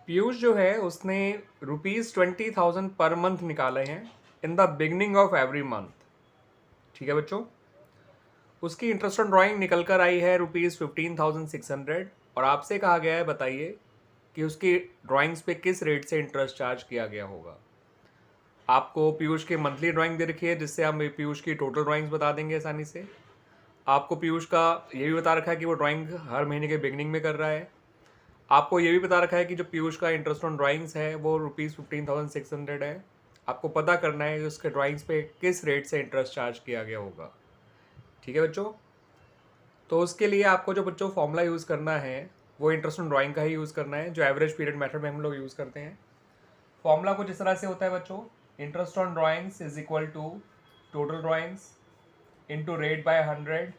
पीयूष जो है उसने ₹20,000 पर मंथ निकाले हैं in the beginning of every month. ठीक है बच्चों, उसकी इंटरेस्ट ऑन ड्राइंग निकल कर आई है ₹15,600 और आपसे कहा गया है बताइए कि उसकी ड्राइंग्स पे किस रेट से इंटरेस्ट चार्ज किया गया होगा। आपको पीयूष की मंथली ड्राइंग दे रखी है जिससे हम पीयूष की टोटल ड्राइंग्स बता देंगे आसानी से। आपको पीयूष का ये भी बता रखा है कि वो ड्राइंग हर महीने के बिगनिंग में कर रहा है। आपको ये भी बता रखा है कि जो पीयूष का इंटरेस्ट ऑन ड्राइंग्स है वो ₹15,600 है। आपको पता करना है कि उसके ड्राइंग्स पे किस रेट से इंटरेस्ट चार्ज किया गया होगा। ठीक है बच्चों, तो उसके लिए आपको जो बच्चों फॉर्मूला यूज़ करना है वो इंटरेस्ट ऑन ड्राइंग का ही यूज़ करना है जो एवरेज पीरियड मेथड में हम लोग यूज़ करते हैं। फॉर्मूला कुछ इस तरह से होता है बच्चों, interest on drawings is equal to total drawings into rate by 100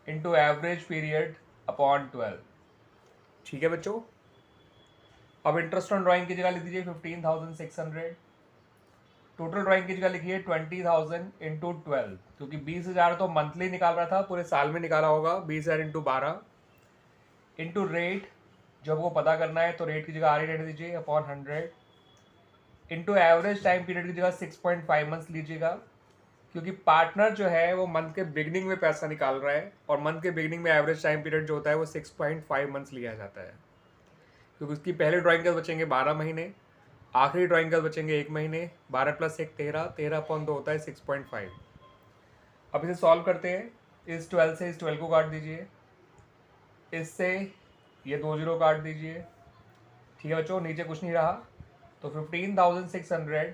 into average period upon 12। ठीक है बच्चों, अब इंटरेस्ट ऑन ड्राइंग की जगह लिख दीजिए 15,600, टोटल ड्राइंग की जगह लिखिए 20,000 इंटू 12, क्योंकि 20,000 तो मंथली निकाल रहा था, पूरे साल में निकाला होगा। 20,000 इंटू 12 इंटू रेट, जब वो पता करना है तो रेट की जगह आर ही रहने दीजिए upon 100 into average time period की जगह 6.5 मंथ्स लीजिएगा, क्योंकि पार्टनर जो है वो मंथ के बिगनिंग में पैसा निकाल रहा है और मंथ के बिगनिंग में एवरेज टाइम पीरियड जो होता है वो 6.5 मंथ्स लिया जाता है, क्योंकि उसकी पहले ड्राइंग का बचेंगे 12 महीने, आखिरी ड्राइंग का बचेंगे 1 महीने। 12 + 1 13, 13/2 होता है 6.5। अब इसे सॉल्व करते हैं, इस 12 से इस 12 को काट दीजिए, इससे ये 2 जीरो काट दीजिए। ठीक है बच्चों, नीचे कुछ नहीं रहा, तो 15,600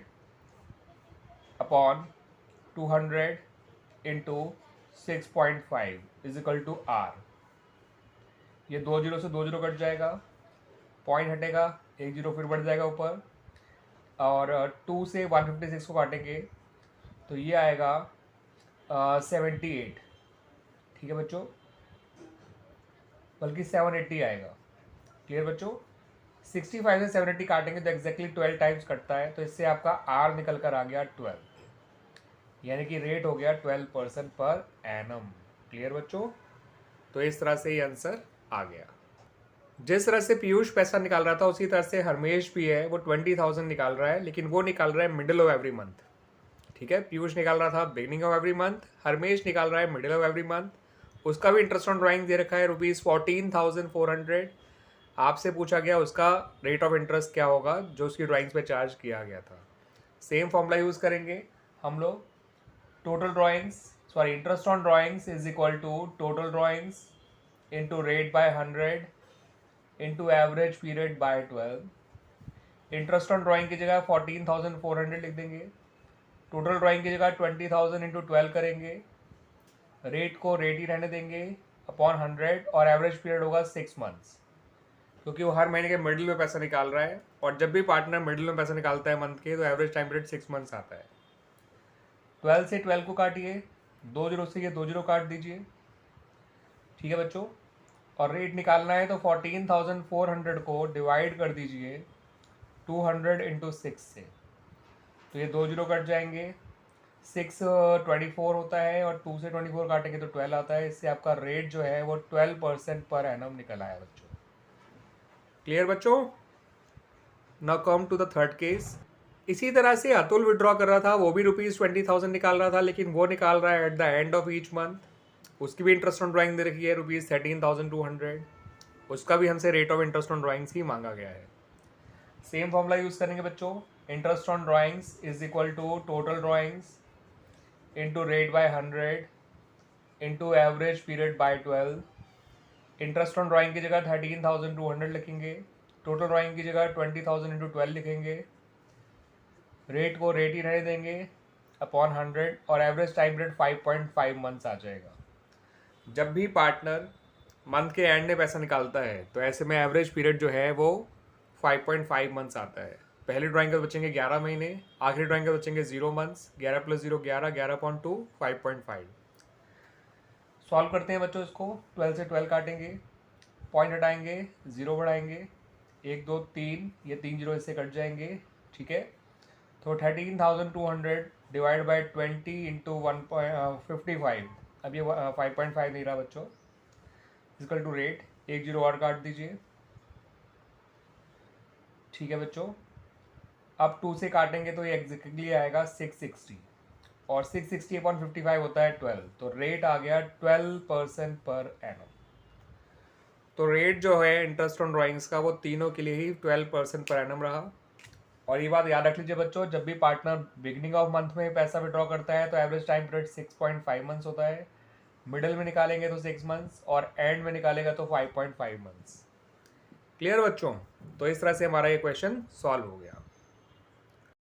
upon 200 into 6.5 is equal to R. ये 2 जीरो से 2 जीरो कट जाएगा, पॉइंट हटेगा, 1 जीरो फिर बढ़ जाएगा ऊपर, और 2 से 156 को काटेंगे तो ये आएगा 78। ठीक है बच्चों, बल्कि 780 आएगा। क्लियर बच्चों, 65 से 780 काटेंगे तो एग्जैक्टली 12 टाइम्स कटता है, तो इससे आपका आर निकल कर आ गया 12, यानी कि रेट हो गया 12% पर एनम। क्लियर बच्चों, तो इस तरह से ये आंसर आ गया। जिस तरह से पीयूष पैसा निकाल रहा था उसी तरह से हरमेश भी है, वो 20,000 निकाल रहा है, लेकिन वो निकाल रहा है मिडिल ऑफ एवरी मंथ। ठीक है, पीयूष निकाल रहा था beginning of every month, Harmesh निकाल रहा है मिडिल ऑफ एवरी मंथ। उसका भी इंटरेस्ट ऑन ड्राइंग दे रखा है ₹14,400। आपसे पूछा गया उसका रेट ऑफ इंटरेस्ट क्या होगा जो उसकी ड्राइंग्स पे चार्ज किया गया था। सेम फॉर्मूला यूज़ करेंगे हम लोग, total drawings sorry interest on drawings is equal to total drawings into rate by 100 into average period by 12। Interest on drawing की जगह 14,400 लिख देंगे, टोटल ड्राइंग की जगह 20,000 इंटू 12 करेंगे, रेट को रेट ही रहने देंगे अपॉन 100, और एवरेज पीरियड होगा 6 मंथ्स, क्योंकि वो हर महीने के मिडिल में पैसा निकाल रहा है, और जब भी पार्टनर मिडिल में पैसा निकालता है मंथ के तो एवरेज टाइम पीरियड 6 मंथ्स आता है। 12 से 12 को काटिए, 2 जीरो से ये 2 जीरो काट दीजिए। ठीक है बच्चों, और रेट निकालना है तो 14,400 को डिवाइड कर दीजिए 200 इंटू 6 से, तो ये 2 जीरो कट जाएंगे, 6 24 होता है और 2 से 24 काटेंगे तो 12 आता है। इससे आपका रेट जो है वो 12% पर एनम निकल आया बच्चों। क्लियर बच्चों, now come to the third case. इसी तरह से अतुल विड्रॉ कर रहा था, वो भी ₹20,000 निकाल रहा था, लेकिन वो निकाल रहा है at the end of each month. उसकी भी इंटरेस्ट ऑन ड्राइंग दे रखी है ₹13,200। उसका भी हमसे rate of interest on drawings ही मांगा गया है। सेम फॉर्मूला यूज करेंगे बच्चों, interest on drawings is equal to total drawings into rate by 100 into average period by 12। Interest on drawing की जगह 13,200 लिखेंगे, टोटल ड्राइंग की जगह 20,000 इंटू 12 लिखेंगे, रेट को रेट ही रहने देंगे अपॉन 100, और एवरेज टाइम पीरियड 5.5 मंथ्स आ जाएगा। जब भी पार्टनर मंथ के एंड में पैसा निकालता है तो ऐसे में एवरेज पीरियड जो है वो 5.5 मंथ्स आता है। पहली ड्राइंग का बचेंगे 11 महीने, आखिरी ड्राइंग का बचेंगे 0 मंथ्स। 11 + 0 11, 11/2 5.5। सॉल्व करते हैं बच्चों इसको, 12 से 12 काटेंगे, पॉइंट हटाएंगे, 0 बढ़ाएंगे, 1 2 3, ये 3 जीरो इससे कट जाएंगे। ठीक है, तो 13,200 डिवाइड बाई 20 इंटू 1.55, अब ये 5.5 नहीं रहा बच्चों, इक्वल टू रेट, 1 जीरो और काट दीजिए, ठीक है बच्चों, अब 2 से काटेंगे तो ये एग्जैक्टली आएगा 660 और 660 अपॉन 55 होता है 12, तो रेट आ गया 12% पर एनम। तो रेट जो है इंटरेस्ट ऑन ड्राइंग्स का वो तीनों के लिए ही 12% पर एनम रहा। और ये बात याद रख लीजिए बच्चों, जब भी पार्टनर बिगनिंग ऑफ मंथ में पैसा विड्रॉ करता है तो एवरेज टाइम पीरियड 6.5 मंथ्स होता है, मिडिल में निकालेंगे तो 6 मंथ्स और एंड में निकालेगा तो 5.5 मंथ्स। क्लियर बच्चों? तो इस तरह से हमारा ये क्वेश्चन सॉल्व हो गया।